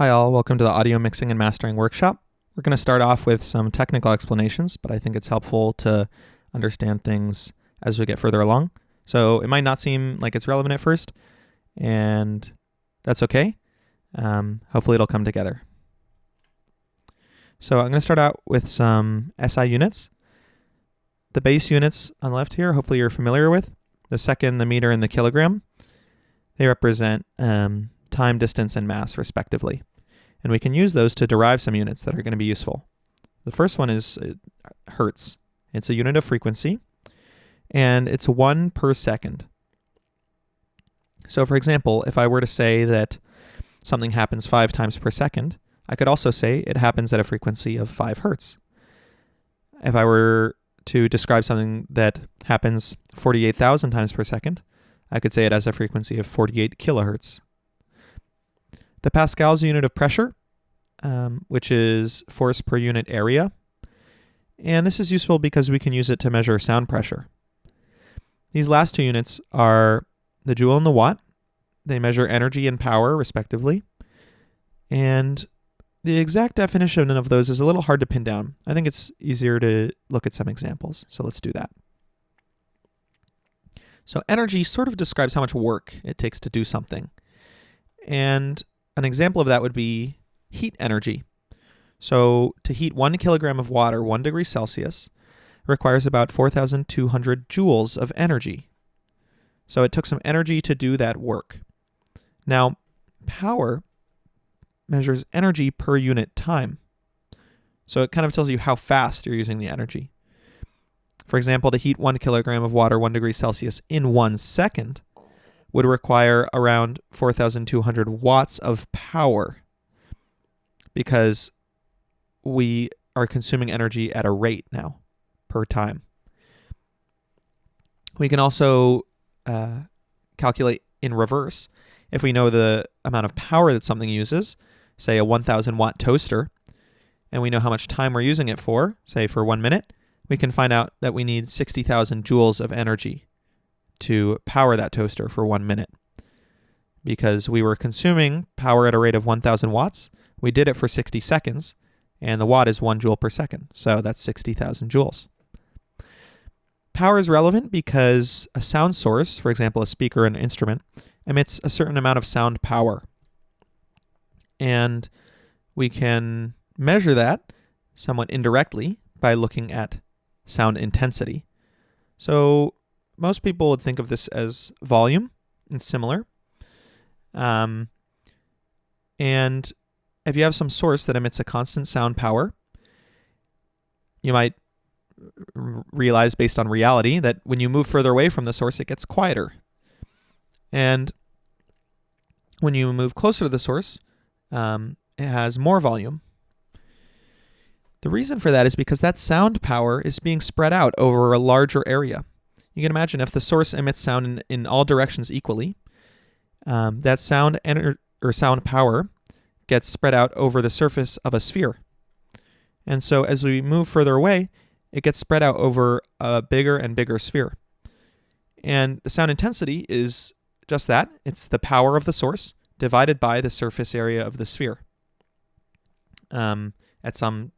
Hi all, welcome to the audio mixing and mastering workshop. We're going to start off with some technical explanations, but I think it's helpful to understand things as we get further along. So it might not seem like it's relevant at first, and that's okay. Hopefully it'll come together. So I'm going to start out with some SI units. The base units on the left here, hopefully you're familiar with. The second, the meter, and the kilogram. They represent time, distance, and mass, respectively. And we can use those to derive some units that are going to be useful. The first one is hertz. It's a unit of frequency, and it's 1 per second. So for example, if I were to say that something happens 5 times per second, I could also say it happens at a frequency of 5 hertz. If I were to describe something that happens 48,000 times per second, I could say it has a frequency of 48 kilohertz. The Pascal's a unit of pressure, which is force per unit area. And this is useful because we can use it to measure sound pressure. These last two units are the joule and the watt. They measure energy and power, respectively. And the exact definition of those is a little hard to pin down. I think it's easier to look at some examples. So let's do that. So energy sort of describes how much work it takes to do something. And an example of that would be heat energy. So to heat 1 kilogram of water 1 degree Celsius requires about 4,200 joules of energy. So it took some energy to do that work. Now, power measures energy per unit time. So it kind of tells you how fast you're using the energy. For example, to heat 1 kilogram of water 1 degree Celsius in 1 second would require around 4,200 watts of power because we are consuming energy at a rate now per time. We can also calculate in reverse. If we know the amount of power that something uses, say a 1,000 watt toaster, and we know how much time we're using it for, say for 1 minute, we can find out that we need 60,000 joules of energy to power that toaster for 1 minute. Because we were consuming power at a rate of 1,000 watts, we did it for 60 seconds, and the watt is 1 joule per second, so that's 60,000 joules. Power is relevant because a sound source, for example a speaker or an instrument, emits a certain amount of sound power. And we can measure that somewhat indirectly by looking at sound intensity. So most people would think of this as volume. It's similar. And if you have some source that emits a constant sound power, you might realize based on reality that when you move further away from the source, it gets quieter. And when you move closer to the source, it has more volume. The reason for that is because that sound power is being spread out over a larger area. You can imagine if the source emits sound in all directions equally, that sound sound power gets spread out over the surface of a sphere. And so as we move further away, it gets spread out over a bigger and bigger sphere. And the sound intensity is just that. It's the power of the source divided by the surface area of the sphere at some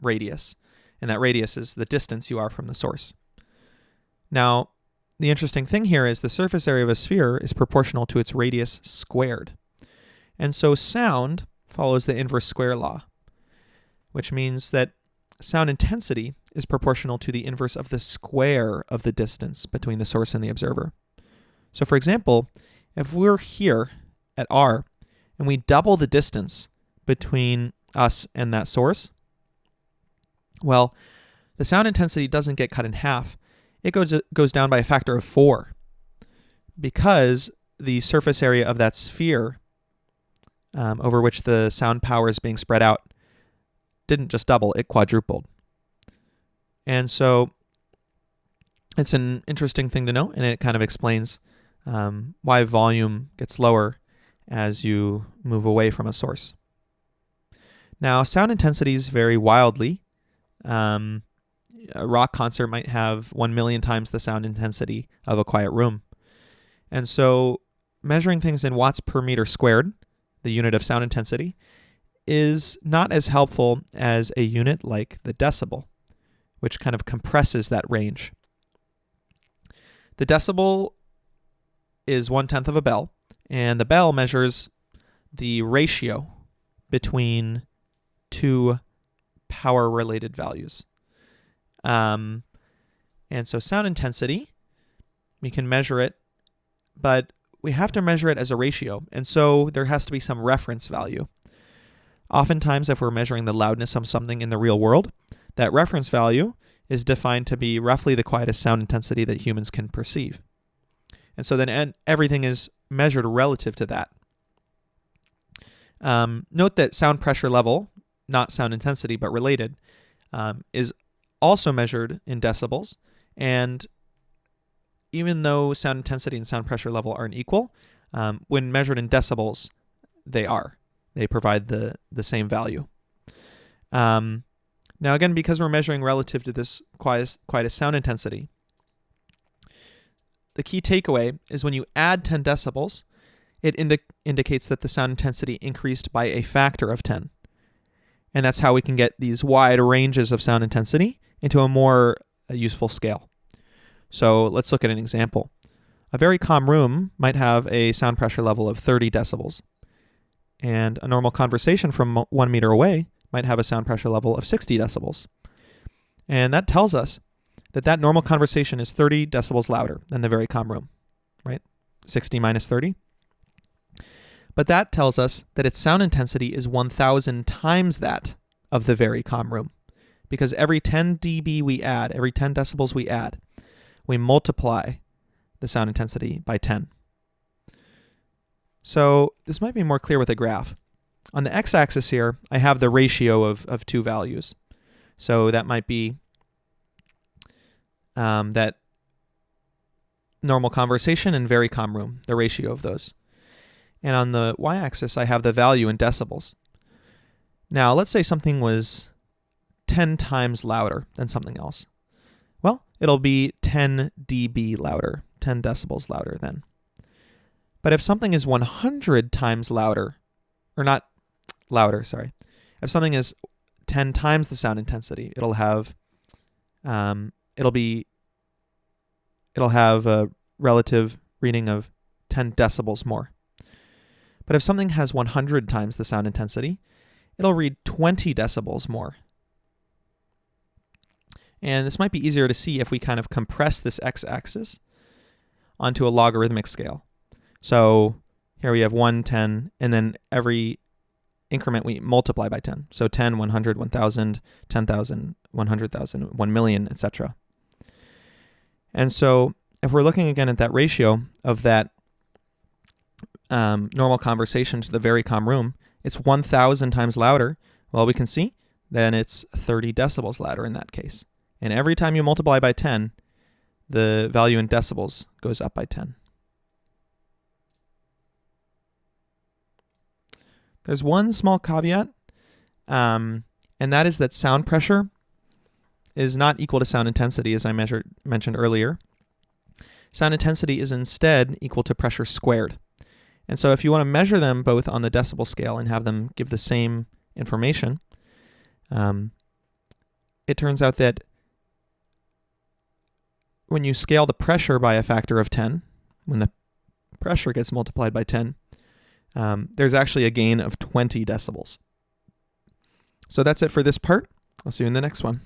radius. And that radius is the distance you are from the source. Now, the interesting thing here is the surface area of a sphere is proportional to its radius squared. And so sound follows the inverse square law, which means that sound intensity is proportional to the inverse of the square of the distance between the source and the observer. So for example, if we're here at R and we double the distance between us and that source, well, the sound intensity doesn't get cut in half. It goes down by a factor of 4 because the surface area of that sphere over which the sound power is being spread out didn't just double, it quadrupled. And so it's an interesting thing to know, and it kind of explains why volume gets lower as you move away from a source. Now, sound intensities vary wildly. A rock concert might have 1 million times the sound intensity of a quiet room. And so measuring things in watts per meter squared, the unit of sound intensity, is not as helpful as a unit like the decibel, which kind of compresses that range. The decibel is 1/10 of a bell, and the bell measures the ratio between two power-related values. And so sound intensity, we can measure it, but we have to measure it as a ratio, and so there has to be some reference value. Oftentimes, if we're measuring the loudness of something in the real world, that reference value is defined to be roughly the quietest sound intensity that humans can perceive. And so then everything is measured relative to that. Note that sound pressure level, not sound intensity, but related, is also measured in decibels. And even though sound intensity and sound pressure level aren't equal, when measured in decibels, they are. They provide the same value. Now again, because we're measuring relative to this quietest sound intensity, the key takeaway is when you add 10 decibels, it indicates that the sound intensity increased by a factor of 10. And that's how we can get these wide ranges of sound intensity into a more useful scale. So let's look at an example. A very calm room might have a sound pressure level of 30 decibels. And a normal conversation from 1 meter away might have a sound pressure level of 60 decibels. And that tells us that that normal conversation is 30 decibels louder than the very calm room, right? 60 minus 30. But that tells us that its sound intensity is 1,000 times that of the very calm room. Because every 10 dB we add, every 10 decibels we add, we multiply the sound intensity by 10. So this might be more clear with a graph. On the x-axis here, I have the ratio of two values. So that might be that normal conversation and very calm room, the ratio of those. And on the y-axis, I have the value in decibels. Now, let's say something was 10 times louder than something else. Well, it'll be 10 dB louder, 10 decibels louder then. But if something is 100 times louder, or not louder, sorry. If something is 10 times the sound intensity, it'll have a relative reading of 10 decibels more. But if something has 100 times the sound intensity, it'll read 20 decibels more. And this might be easier to see if we kind of compress this x-axis onto a logarithmic scale. So here we have 1, 10, and then every increment we multiply by 10. So 10, 100, 1,000, 10,000, 100,000, 1 million, etc. And so if we're looking again at that ratio of that normal conversation to the very calm room, it's 1,000 times louder. Well, we can see then it's 30 decibels louder in that case. And every time you multiply by 10, the value in decibels goes up by 10. There's one small caveat, and that is that sound pressure is not equal to sound intensity, as I mentioned earlier. Sound intensity is instead equal to pressure squared. And so if you want to measure them both on the decibel scale and have them give the same information, it turns out that when you scale the pressure by a factor of 10, when the pressure gets multiplied by 10, there's actually a gain of 20 decibels. So that's it for this part. I'll see you in the next one.